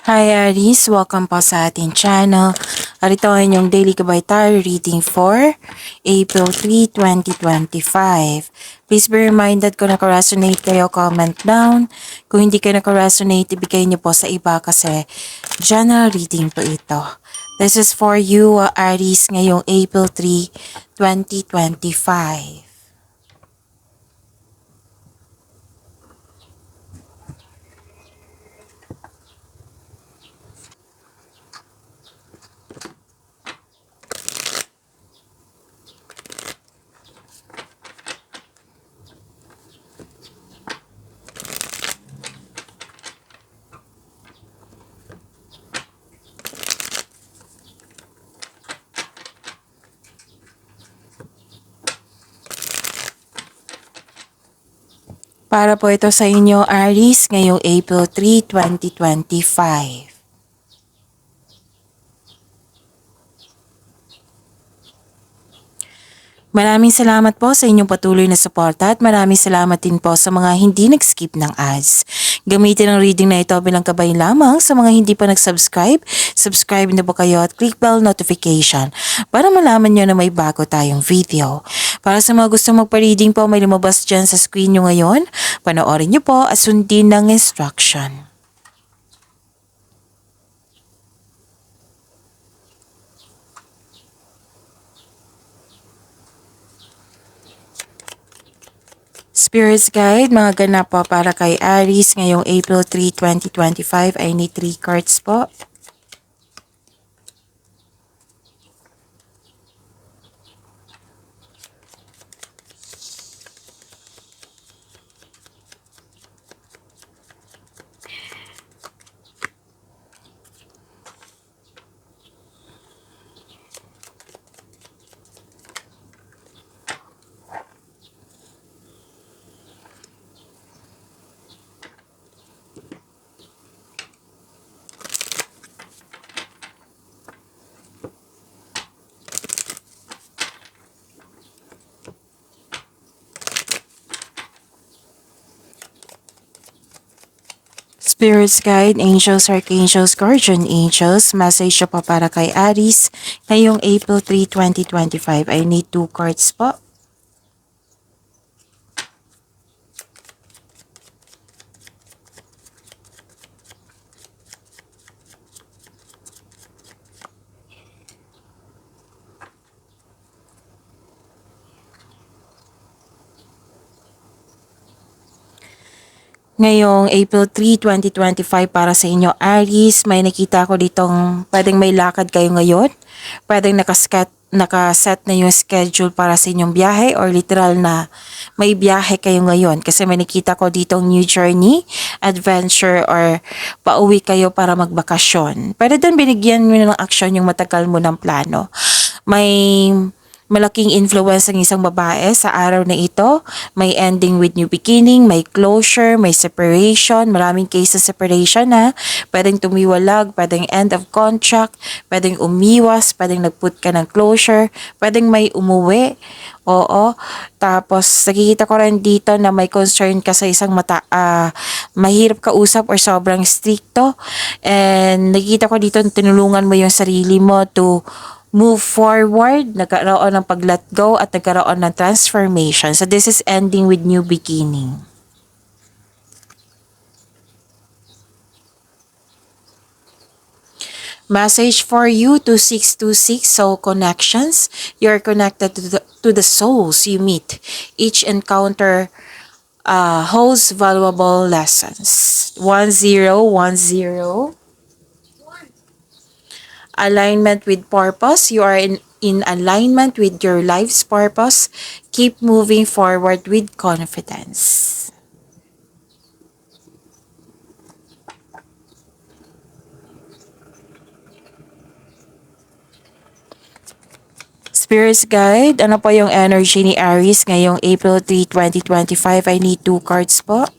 Hi Aries, welcome po sa ating channel. At ito ang inyong daily Gabay Tarot reading for April 3, 2025. Please be reminded kung naka-resonate kayo, comment down. Kung hindi kayo naka-resonate, ibigay niyo po sa iba kasi general reading po ito. This is for you, Aries, ngayong April 3, 2025. Para po ito sa inyo, Aries, ngayong April 3, 2025. Maraming salamat po sa inyong patuloy na suporta at maraming salamat din po sa mga hindi nag-skip ng ads. Gamitin ang reading na ito bilang gabay lamang sa mga hindi pa nag-subscribe. Subscribe na po kayo at click bell notification para malaman nyo na may bago tayong video. Para sa mga gusto magpa-reading po, may lumabas dyan sa screen nyo ngayon. Panoorin nyo po at sundin ng instruction. Spirits Guide, mga ganap po para kay Aries ngayong April 3, 2025. I need 3 cards po. Spirits Guide, Angels, Archangels, Guardian Angels, message pa para kay Aries ngayong April 3, 2025. I need 2 cards po. Ngayong April 3, 2025 para sa inyo, Aries, may nakita ko ditong pwedeng may lakad kayo ngayon. Pwedeng nakaset na yung schedule para sa inyong biyahe or literal na may biyahe kayo ngayon. Kasi may nakita ko ditong new journey, adventure, or pauwi kayo para magbakasyon. Pwede din binigyan mo ng aksyon yung matagal mo ng plano. May malaking influence ng isang babae sa araw na ito. May ending with new beginning, may closure, may separation, maraming case ng separation na pwedeng tumiwalag, pwedeng end of contract, pwedeng umiwas, pwedeng nagput ka ng closure, pwedeng may umuwi. Oo. Tapos, nakikita ko rin dito na may concern ka sa isang mahirap kausap or sobrang stricto. And nakikita ko dito na tinulungan mo yung sarili mo to move forward, nagkaroon ng pag-let go at nagkaroon ng transformation. So this is ending with new beginning. Message for you, 2626 Soul Connections. You are connected to the souls you meet. Each encounter holds valuable lessons. 1010. Alignment with purpose. You are in alignment with your life's purpose. Keep moving forward with confidence. Spirits Guide, ano po yung energy ni Aries ngayong April 3, 2025? I need 2 cards po.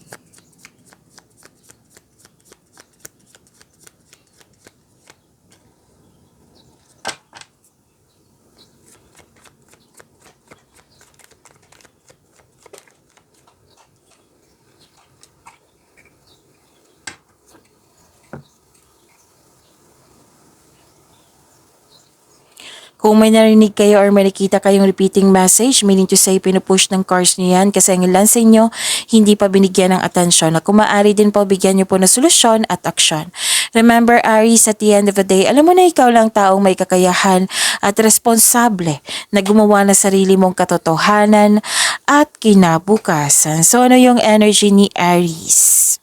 Kung may narinig kayo or may nakita kayong repeating message, meaning to say pinupush ng cards nyo yan kasi ang ilan sa inyo hindi pa binigyan ng atensyon na kung maaari din po bigyan nyo po ng solusyon at aksyon. Remember Aries, at the end of the day, alam mo na ikaw lang taong may kakayahan at responsable na gumawa ng sarili mong katotohanan at kinabukasan. So ano yung energy ni Aries?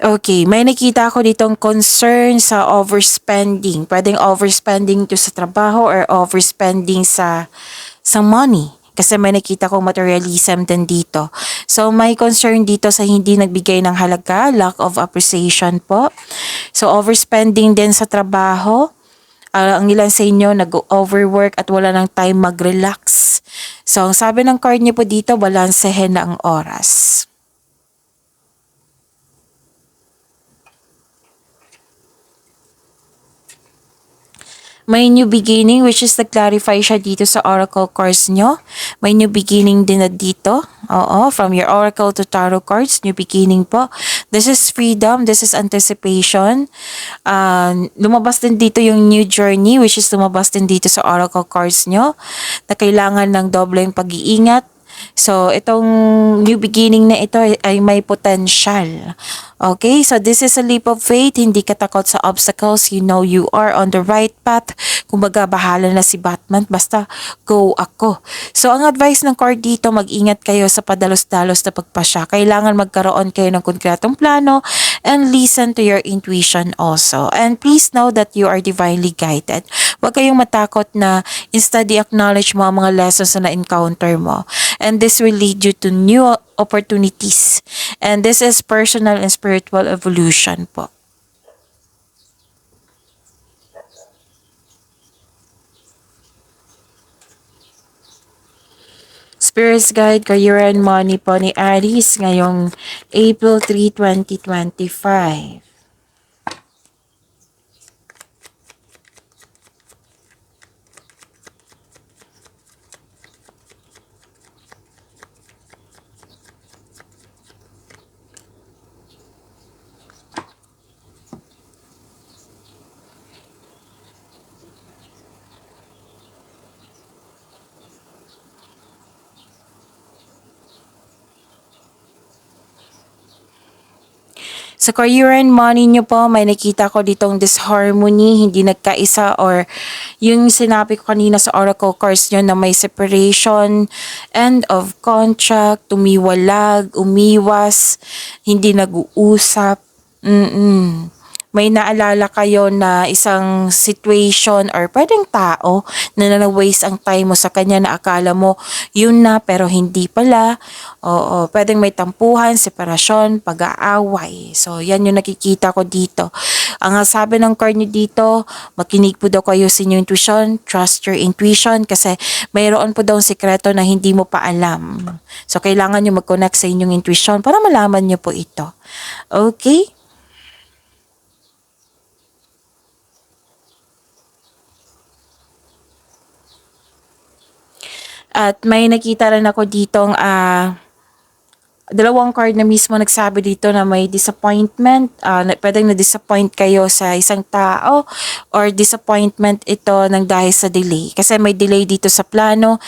Okay, may nakita ako ditong concern sa overspending. Pwedeng overspending to sa trabaho or overspending sa money. Kasi may nakita ko materialism din dito. So, may concern dito sa hindi nagbigay ng halaga, lack of appreciation po. So, overspending din sa trabaho. Ang ilan sa inyo nag-overwork at wala ng time mag-relax. So, ang sabi ng card niyo po dito, balansehin na ang oras. May new beginning which is nag-clarify siya dito sa oracle cards nyo. May new beginning din na dito. Oo, from your oracle to tarot cards, new beginning po. This is freedom, this is anticipation. Lumabas din dito yung new journey which is lumabas din dito sa oracle cards nyo na kailangan ng dobleng pag-iingat. So, itong new beginning na ito ay may potential. Okay, so this is a leap of faith. Hindi ka takot sa obstacles. You know you are on the right path. Kumbaga, bahala na si Batman. Basta, go ako. So, ang advice ng card dito, mag-ingat kayo sa padalos-dalos na pagpasya. Kailangan magkaroon kayo ng konkretong plano and listen to your intuition also. And please know that you are divinely guided. Huwag kayong matakot na instead i-acknowledge mo ang mga lessons na na-encounter mo. And this will lead you to new opportunities. And this is personal and spiritual evolution po. Spirits Guide, Career and Money po ni Aries ngayong April 3, 2025. Sa career and money nyo po, may nakita ko ditong disharmony, hindi nagkaisa or yung sinabi ko kanina sa oracle cards nyo na may separation, end of contract, tumiwalag, umiwas, hindi nag-uusap. May naalala kayo na isang situation or pwedeng tao na na-waste ang time mo sa kanya na akala mo yun na pero hindi pala. Oo, pwedeng may tampuhan, separasyon, pag-aaway. So, yan yung nakikita ko dito. Ang sabi ng card nyo dito, makinig po daw kayo sa inyong intuition, trust your intuition kasi mayroon po daw sikreto na hindi mo pa alam. So, kailangan nyo mag-connect sa inyong intuition para malaman nyo po ito. Okay? At may nakita rin ako ditong dalawang card na mismo nagsabi dito na may disappointment. Pwedeng na-disappoint kayo sa isang tao or disappointment ito ng dahil sa delay. Kasi may delay dito sa plano.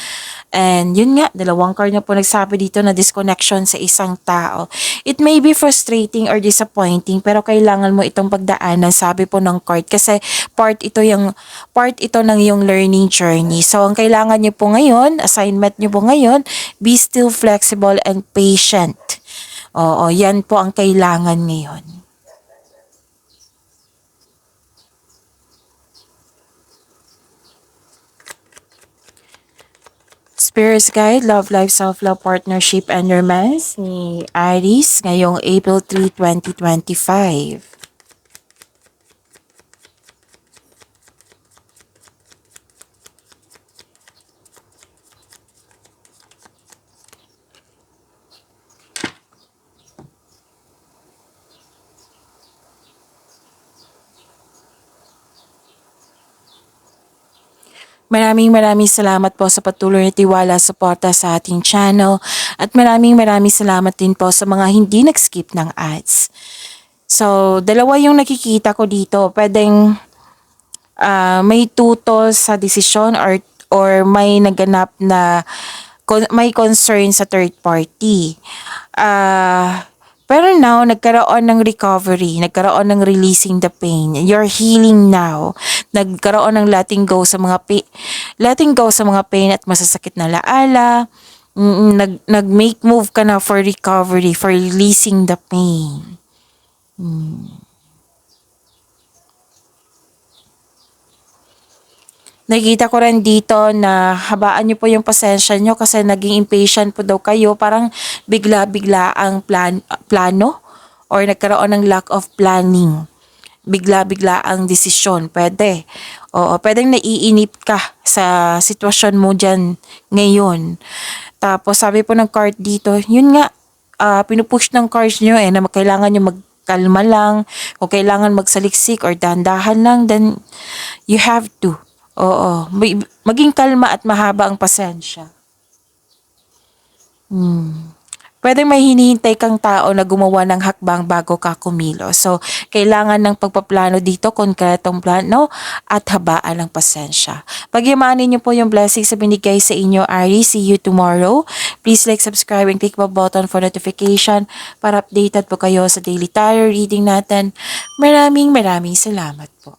And yun nga, dalawang card na po nagsabi dito na disconnection sa isang tao. It may be frustrating or disappointing pero kailangan mo itong pagdaanan, sabi po ng card. Kasi part ito ng iyong learning journey. So ang kailangan niyo po ngayon, assignment niyo po ngayon, be still flexible and patient. Oo, yan po ang kailangan ngayon. Spirits Guide, Love Life, Self-Love, Partnership, and Romance ni Aries ngayong April 3, 2025. Maraming salamat po sa patuloy na tiwala suporta sa ating channel at maraming salamat din po sa mga hindi nag-skip ng ads. So, dalawa yung nakikita ko dito. Pwedeng may tutol sa desisyon or may naganap na may concern sa third party. Pero now, nagkaroon ng recovery, nagkaroon ng releasing the pain. You're healing now. Nagkaroon ng letting go sa mga pain at masasakit na laala. Nag-make move ka na for recovery, for releasing the pain. Nakikita ko rin dito na habaan niyo po yung pasensya niyo kasi naging impatient po daw kayo. Parang bigla-bigla ang plano or nagkaroon ng lack of planning. Bigla-bigla ang desisyon. Pwede. Oo, pwedeng naiinip ka sa sitwasyon mo dyan ngayon. Tapos sabi po ng card dito, yun nga, pinupush ng cards niyo na kailangan niyo magkalma lang. Kung kailangan magsaliksik or dahan-dahan lang, then you have to. Oo, maging kalma at mahaba ang pasensya. Pwedeng may hinihintay kang tao na gumawa ng hakbang bago ka kumilos. So, kailangan ng pagpaplano dito, konkretong plano at habaan ng pasensya. Pagyamanin niyo po yung blessings na binigay sa inyo, Aries. See you tomorrow. Please like, subscribe, and click the button for notification para updated po kayo sa daily tarot reading natin. Maraming salamat po.